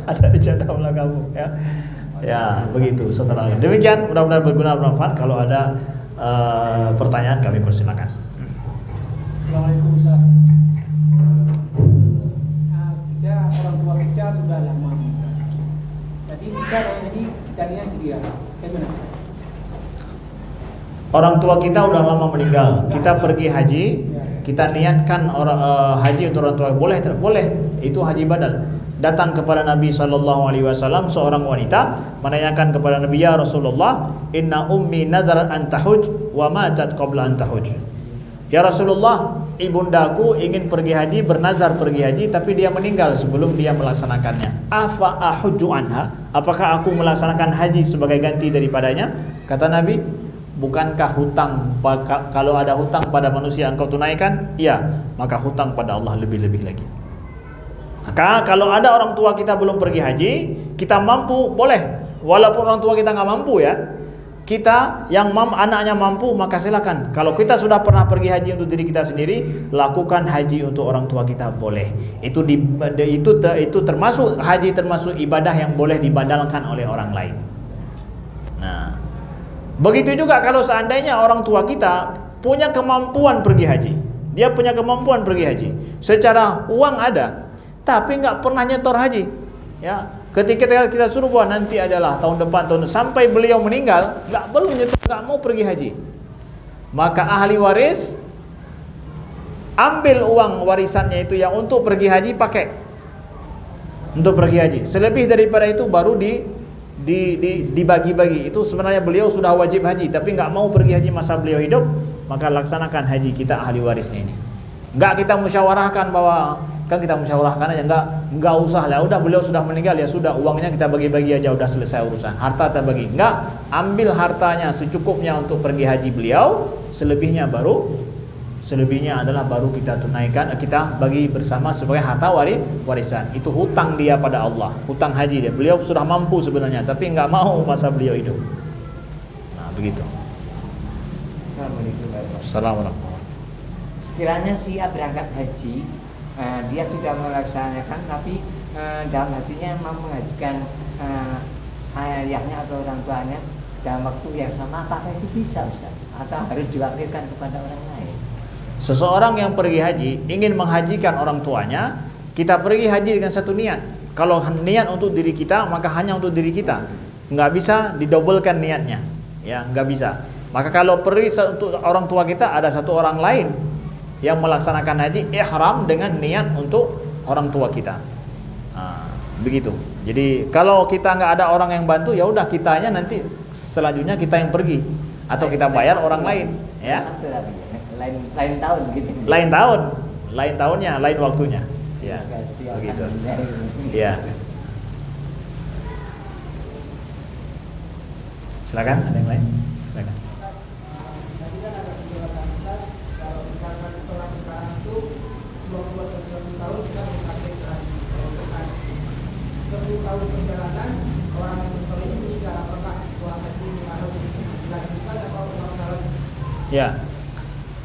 Ada rencana pulang kampung ya? Ya begitu saudara. Demikian, mudah-mudahan berguna, bermanfaat. Kalau ada pertanyaan kami persilakan. Assalamualaikum Ustaz. Kita orang tua kita sudah lama meninggal. Jadi kita lihat dia. Bagaimana? Orang tua kita udah lama meninggal. Kita pergi haji, kita niatkan haji untuk orang tua. Boleh. Itu haji badal. Datang kepada Nabi SAW seorang wanita menanyakan kepada Nabi, ya Rasulullah, inna ummi nadharat an tahuj wa matat qabla an tahuj. Ya Rasulullah, ibundaku ingin pergi haji, bernazar pergi haji, tapi dia meninggal sebelum dia melaksanakannya. Afa ahujju anha? Apakah aku melaksanakan haji sebagai ganti daripadanya? Kata Nabi, bukankah hutang, kalau ada hutang pada manusia engkau tunaikan? Iya, maka hutang pada Allah lebih-lebih lagi. Maka kalau ada orang tua kita belum pergi haji, kita mampu, boleh. Walaupun orang tua kita nggak mampu ya, kita yang anaknya mampu, maka silakan. Kalau kita sudah pernah pergi haji untuk diri kita sendiri, lakukan haji untuk orang tua kita, boleh. Itu termasuk haji, termasuk ibadah yang boleh dibadalkan oleh orang lain. Nah, begitu juga kalau seandainya orang tua kita punya kemampuan pergi haji, dia punya kemampuan pergi haji, secara uang ada, tapi nggak pernah nyetor haji, ya. Ketika kita suruh bahwa nanti adalah tahun depan, sampai beliau meninggal nggak belum nyetor, nggak mau pergi haji, maka ahli waris ambil uang warisannya itu yang untuk pergi haji, pakai untuk pergi haji. Selebih daripada itu baru dibagi-bagi. Itu sebenarnya beliau sudah wajib haji tapi nggak mau pergi haji masa beliau hidup, maka laksanakan haji kita ahli warisnya ini. Nggak kita musyawarahkan bahwa kan kita musyawarahkan aja, nggak usah lah, udah beliau sudah meninggal, ya sudah uangnya kita bagi-bagi aja, udah selesai urusan, harta kita bagi. Nggak, ambil hartanya secukupnya untuk pergi haji beliau, selebihnya adalah baru kita tunaikan, kita bagi bersama sebagai harta warisan. Itu hutang dia pada Allah, hutang haji dia. Beliau sudah mampu sebenarnya tapi nggak mau masa beliau hidup. Nah begitu. Assalamualaikum. Sekiranya si A berangkat haji, dia sudah melaksanakan, tapi dalam hatinya mau mengajukan ayahnya atau orang tuanya dalam waktu yang sama, apakah itu bisa, Ustaz? Atau harus diwakilkan kepada orang lain? Seseorang yang pergi haji ingin menghajikan orang tuanya, kita pergi haji dengan satu niat. Kalau niat untuk diri kita, maka hanya untuk diri kita, nggak bisa didobelkan niatnya, ya nggak bisa. Maka kalau pergi untuk orang tua kita, ada satu orang lain yang melaksanakan haji ihram dengan niat untuk orang tua kita. Nah, begitu. Jadi kalau kita nggak ada orang yang bantu, ya udah kitanya nanti selanjutnya kita yang pergi atau kita bayar orang lain, ya. Lain tahun gitu. Lain tahunnya, lain waktunya. Ya. Begitu. Ya. Silakan, ada yang lain? Silakan. Tahun perjalanan orang yang mentor ini meninggal, apakah uang haji harus dilanjutkan atau uang salat? Ya,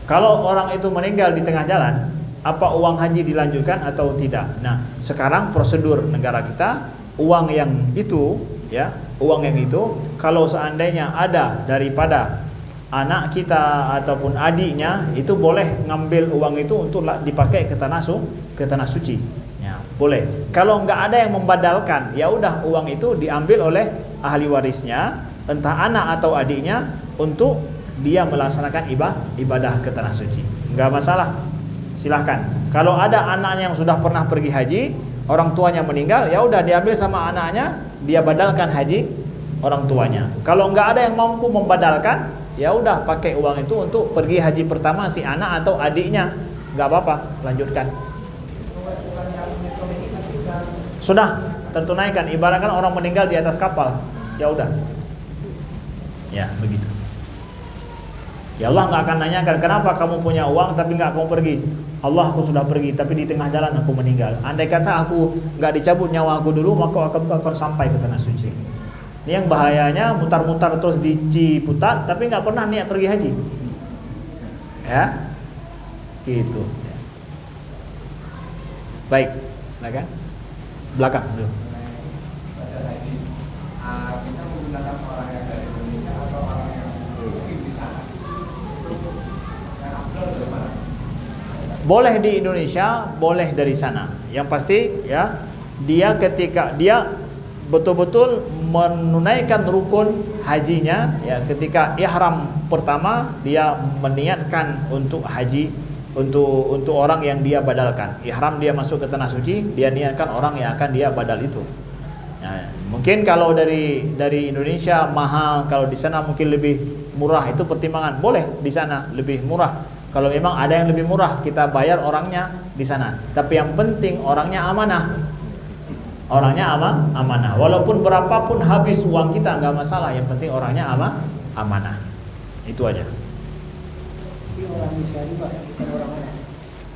kalau orang itu meninggal di tengah jalan, apa uang haji dilanjutkan atau tidak? Nah, sekarang prosedur negara kita, uang yang itu, ya, uang yang itu, kalau seandainya ada daripada anak kita ataupun adiknya, itu boleh ngambil uang itu untuk dipakai ke tanah suci. Ya, boleh. Kalau nggak ada yang membadalkan, ya udah uang itu diambil oleh ahli warisnya, entah anak atau adiknya, untuk dia melaksanakan ibadah ke tanah suci. Nggak masalah, silahkan. Kalau ada anaknya yang sudah pernah pergi haji, orang tuanya meninggal, ya udah diambil sama anaknya, dia badalkan haji orang tuanya. Kalau nggak ada yang mampu membadalkan, ya udah pakai uang itu untuk pergi haji pertama si anak atau adiknya, nggak apa-apa, lanjutkan. Sudah tertunaikan, ibaratkan orang meninggal di atas kapal, ya udah, ya begitu. Ya Allah nggak akan nanyakan kenapa kamu punya uang tapi nggak kamu pergi. Allah, aku sudah pergi tapi di tengah jalan aku meninggal. Andai kata aku nggak dicabut nyawa aku dulu, maka aku akan sampai ke tanah suci. Ini yang bahayanya, mutar-mutar terus di Ciputat tapi nggak pernah niat pergi haji. Ya, gitu. Baik, silakan. Belakang dulu. Bisa menggunakan orang yang dari Indonesia atau orang yang di sana? Yang afdal dari mana? Boleh di Indonesia, boleh dari sana. Yang pasti ya, dia ketika dia betul-betul menunaikan rukun hajinya, ya ketika ihram pertama dia meniatkan untuk haji, untuk orang yang dia badalkan. Ihram dia masuk ke tanah suci, dia niatkan orang yang akan dia badal itu. Ya, mungkin kalau dari Indonesia mahal, kalau di sana mungkin lebih murah, itu pertimbangan. Boleh di sana lebih murah. Kalau memang ada yang lebih murah, kita bayar orangnya di sana. Tapi yang penting orangnya amanah. Orangnya amanah. Walaupun berapapun habis uang kita nggak masalah, yang penting orangnya amanah. Itu aja. Orang Indonesia juga, bukan orang Arab.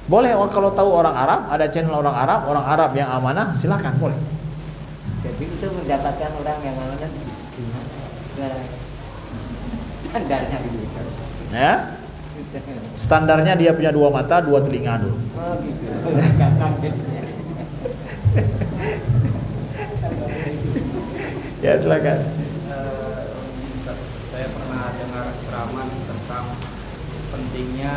Boleh, kalau tahu orang Arab, ada channel orang Arab yang amanah, silakan, boleh. Jadi itu mendapatkan orang yang amanah di mana? Standarnya gitu. Ya. Standarnya dia punya 2 mata, 2 telinga dulu. Oh gitu. Nggak kaget. Ya silakan. Saya pernah dengar ceramah tentang pentingnya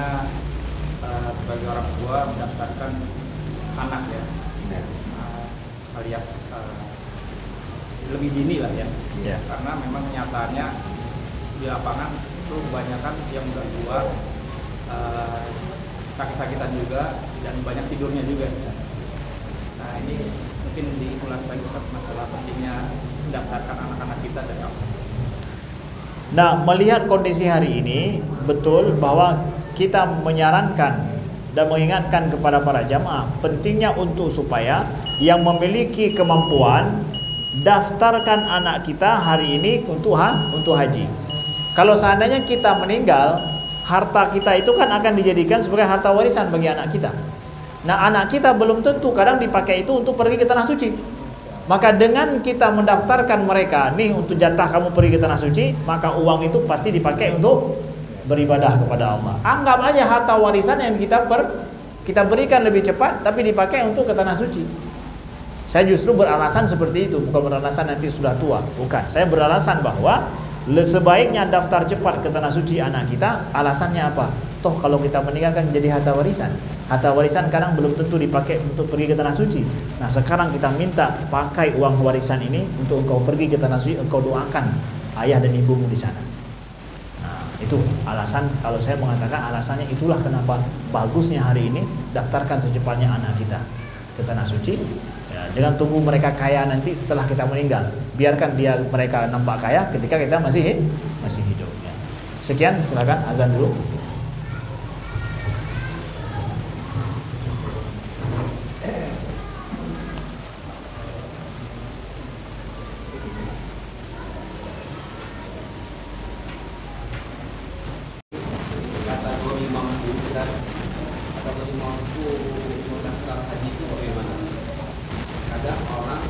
sebagai orang tua mendaftarkan anak ya, alias lebih dini lah ya. Ya. Karena memang kenyataannya di lapangan itu kebanyakan yang udah tua, sakit-sakitan juga, dan banyak tidurnya juga di sana. Nah ini mungkin diulas lagi Ustaz, masalah pentingnya mendaftarkan anak-anak kita dari awal. Nah, melihat kondisi hari ini, betul bahwa kita menyarankan dan mengingatkan kepada para jamaah pentingnya untuk supaya yang memiliki kemampuan daftarkan anak kita hari ini untuk haji. Kalau seandainya kita meninggal, harta kita itu kan akan dijadikan sebagai harta warisan bagi anak kita. Nah, anak kita belum tentu kadang dipakai itu untuk pergi ke tanah suci. Maka dengan kita mendaftarkan mereka, nih untuk jatah kamu pergi ke tanah suci, maka uang itu pasti dipakai untuk beribadah kepada Allah. Anggap aja harta warisan yang kita berikan lebih cepat, tapi dipakai untuk ke tanah suci. Saya justru beralasan seperti itu, bukan beralasan nanti sudah tua, bukan. Saya beralasan bahwa sebaiknya daftar cepat ke tanah suci anak kita. Alasannya apa? Toh kalau kita meninggalkan jadi harta warisan. Harta warisan kadang belum tentu dipakai untuk pergi ke tanah suci. Nah sekarang kita minta pakai uang warisan ini untuk engkau pergi ke tanah suci, engkau doakan ayah dan ibumu di sana. Nah itu alasan, kalau saya mengatakan alasannya itulah kenapa bagusnya hari ini daftarkan secepatnya anak kita ke tanah suci. Ya, jangan tunggu mereka kaya nanti setelah kita meninggal. Biarkan mereka nampak kaya ketika kita masih hidup. Ya. Sekian, silakan azan dulu. Kategori mampu dan kategori mampu mendaftar haji itu bagaimana? Kadang orang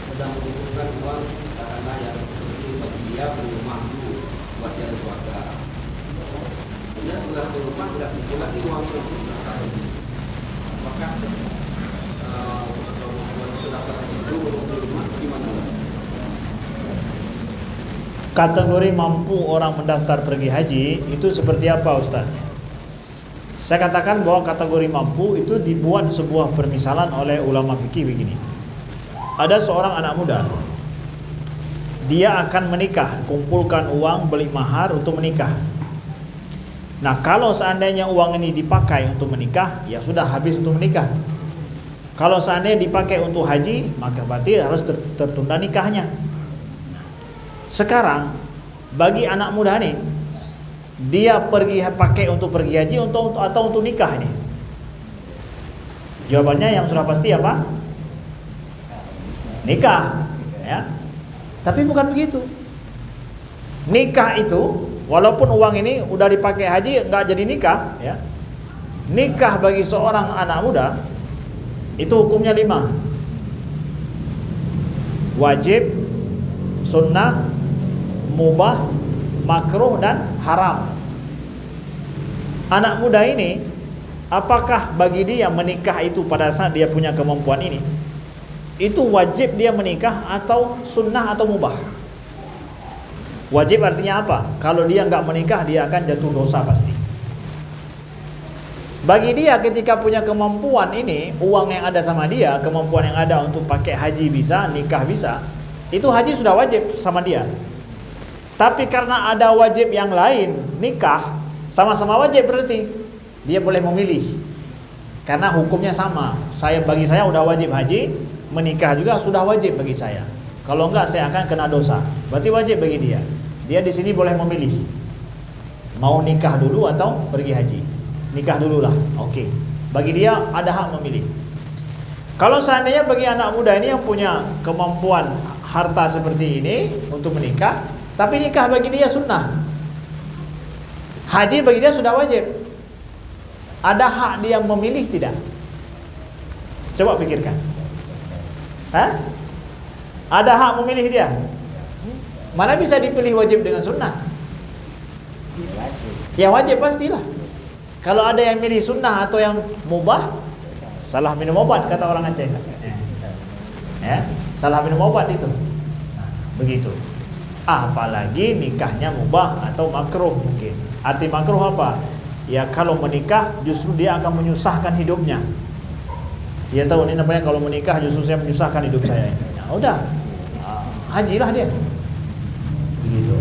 sedang membutuhkan uang karena yang penting bagi dia belum mampu buat jalan keluarga. Kemudian setelah di rumah tidak muncul lagi uang untuk mendaftar haji. Apakah membuat mendaftar haji itu di rumah gimana? Kategori mampu orang mendaftar pergi haji itu seperti apa Ustaz? Saya katakan bahwa kategori mampu itu dibuat sebuah permisalan oleh ulama fikih begini. Ada seorang anak muda, dia akan menikah, kumpulkan uang beli mahar untuk menikah. Nah kalau seandainya uang ini dipakai untuk menikah, ya sudah habis untuk menikah. Kalau seandainya dipakai untuk haji, maka berarti harus tertunda nikahnya. Sekarang bagi anak muda nih, dia pakai untuk pergi haji atau untuk nikah nih? Jawabannya yang sudah pasti apa? Nikah, ya. Tapi bukan begitu. Nikah itu walaupun uang ini udah dipakai haji nggak jadi nikah, ya. Nikah bagi seorang anak muda itu hukumnya 5. Wajib, sunnah, mubah, makruh, dan haram. Anak muda ini, apakah bagi dia menikah itu pada saat dia punya kemampuan ini, itu wajib dia menikah atau sunnah atau mubah? Wajib artinya apa? Kalau dia nggak menikah, dia akan jatuh dosa pasti. Bagi dia ketika punya kemampuan ini, uang yang ada sama dia, kemampuan yang ada untuk pakai haji bisa, nikah bisa, itu haji sudah wajib sama dia. Tapi karena ada wajib yang lain, nikah, sama-sama wajib berarti dia boleh memilih. Karena hukumnya sama. Bagi saya udah wajib haji, menikah juga sudah wajib bagi saya. Kalau enggak saya akan kena dosa. Berarti wajib bagi dia. Dia di sini boleh memilih. Mau nikah dulu atau pergi haji. Nikah dululah. Oke. Bagi dia ada hak memilih. Kalau seandainya bagi anak muda ini yang punya kemampuan harta seperti ini untuk menikah, tapi nikah bagi dia sunnah, haji bagi dia sudah wajib, ada hak dia memilih tidak? Coba pikirkan. Ada hak memilih dia? Mana bisa dipilih wajib dengan sunnah? Wajib. Ya wajib pastilah. Kalau ada yang milih sunnah atau yang mubah, salah minum obat kata orang Aceh. Ya, salah minum obat itu. Nah, begitu. Apalagi nikahnya mubah atau makruh mungkin. Arti makruh apa? Ya kalau menikah justru dia akan menyusahkan hidupnya. Dia tahu ini namanya kalau menikah justru saya menyusahkan hidup saya. Ya udah, hajilah dia. Begitu.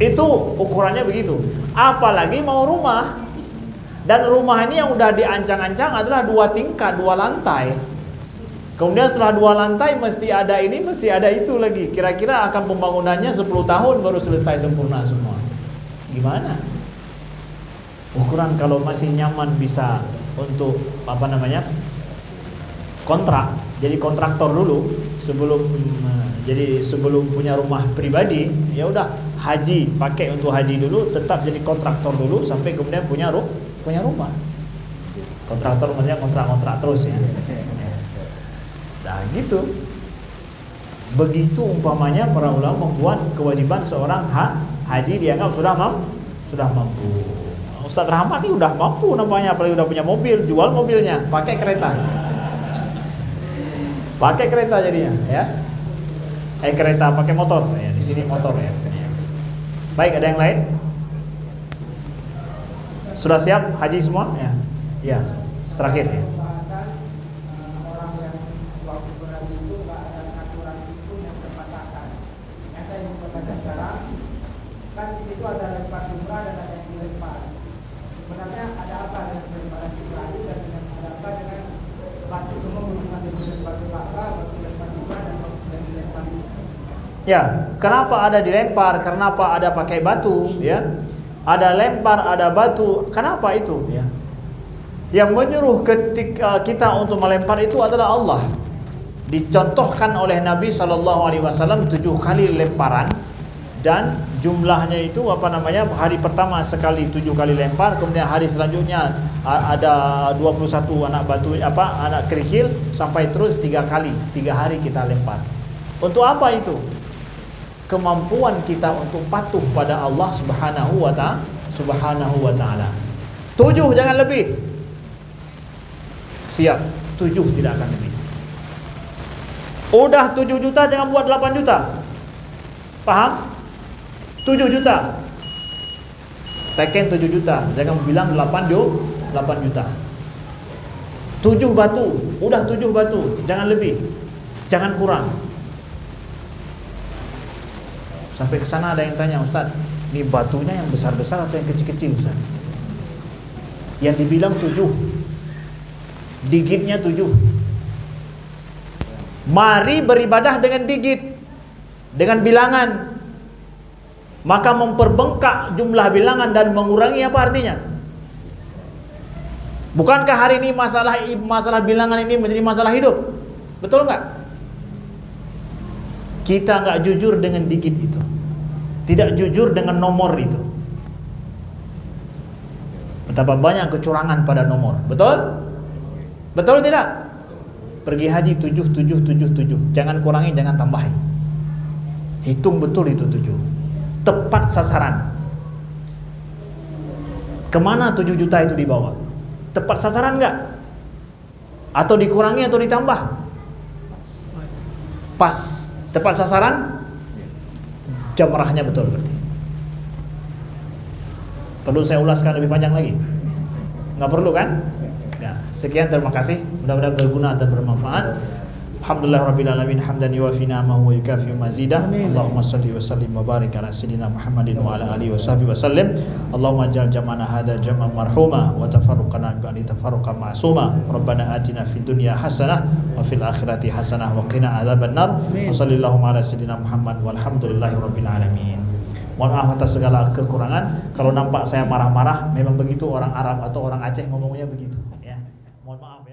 Itu ukurannya begitu. Apalagi mau rumah. Dan rumah ini yang udah diancang-ancang adalah 2 tingkat, 2 lantai. Kemudian setelah 2 lantai mesti ada ini, mesti ada itu lagi. Kira-kira akan pembangunannya 10 tahun baru selesai sempurna semua. Gimana? Ukuran kalau masih nyaman bisa untuk apa namanya? Kontrak. Jadi kontraktor dulu sebelum punya rumah pribadi, ya udah haji, pakai untuk haji dulu, tetap jadi kontraktor dulu sampai kemudian punya rumah. Kontraktor maksudnya kontrak terus ya. Nah gitu. Begitu umpamanya para ulama membuat kewajiban seorang haji dianggap sudah mampu. Ustaz Rahmat ini udah mampu namanya, apalagi udah punya mobil, jual mobilnya, pakai kereta. Pakai kereta jadinya, ya. Kereta pakai motor ya, di sini motor ya. Baik, ada yang lain? Sudah siap haji semua? Ya. Ya, terakhir ya. Bahasan orang yang waktu berhaji itu nggak ada satu ragi pun yang terpatahkan. Yang saya ingin bertanya sekarang, kan di situ ada lempar jumrah dan ada yang dilempar. Sebenarnya ada apa dengan lemparan jumrah itu dan ada apa dengan batu semua menggunakan dilempar jumrah dan dilempar jumrah? Ya, kenapa ada dilempar? Kenapa ada pakai batu? Ya, ada lempar, ada batu. Kenapa itu? Ya, yang menyuruh ketika kita untuk melempar itu adalah Allah. Dicontohkan oleh Nabi SAW 7 kali lemparan dan jumlahnya itu apa namanya? Hari pertama sekali 7 kali lempar, kemudian hari selanjutnya ada 21 anak batu anak kerikil sampai terus 3 kali, 3 hari kita lempar. Untuk apa itu? Kemampuan kita untuk patuh pada Allah Subhanahu wa ta'ala. 7 jangan lebih. Siap, 7 tidak akan lebih. Udah 7 juta jangan buat 8 juta. Paham? 7 juta. Teken 7 juta, jangan bilang 8 juta. 7 batu, udah 7 batu, jangan lebih. Jangan kurang. Sampai ke sana ada yang tanya, Ustaz, ini batunya yang besar-besar atau yang kecil-kecil, Ustaz? Yang dibilang 7, digitnya 7. Mari beribadah dengan digit, dengan bilangan. Maka memperbengkak jumlah bilangan dan mengurangi apa artinya? Bukankah hari ini masalah bilangan ini menjadi masalah hidup? Betul nggak? Kita nggak jujur dengan digit itu, tidak jujur dengan nomor itu. Betapa banyak kecurangan pada nomor. Betul? Betul tidak? Pergi haji 7. Jangan kurangi, jangan tambahin. Hitung betul itu 7. Tepat sasaran. Kemana 7 juta itu dibawa? Tepat sasaran nggak? Atau dikurangi atau ditambah? Pas. Tepat sasaran, jamrahnya betul berarti. Perlu saya ulaskan lebih panjang lagi? Nggak perlu kan? Ya, sekian, terima kasih. Mudah-mudahan berguna dan bermanfaat. Alhamdulillahirrabbilalamin, hamdan yuwafi ni'amahu wa yukafi mazidah. Allahumma salli wa sallim wa barik ala sayyidina Muhammadin wa ala alihi wa sahbihi wa sallim. Allahumma ja'al jam'ana hadha jam'an marhuma wa tafarruqana ba'di tafarruqan ma'suma. Rabbana atina fid dunya hasanah wa fil akhirati hasanah wa qina adzabannar. Wa sallallahu ala sayyidina Muhammad walhamdulillahirabbil alamin. Mohon maaf atas segala kekurangan. Kalau nampak saya marah-marah, memang begitu orang Arab atau orang Aceh ngomongnya begitu, ya. Mohon maaf.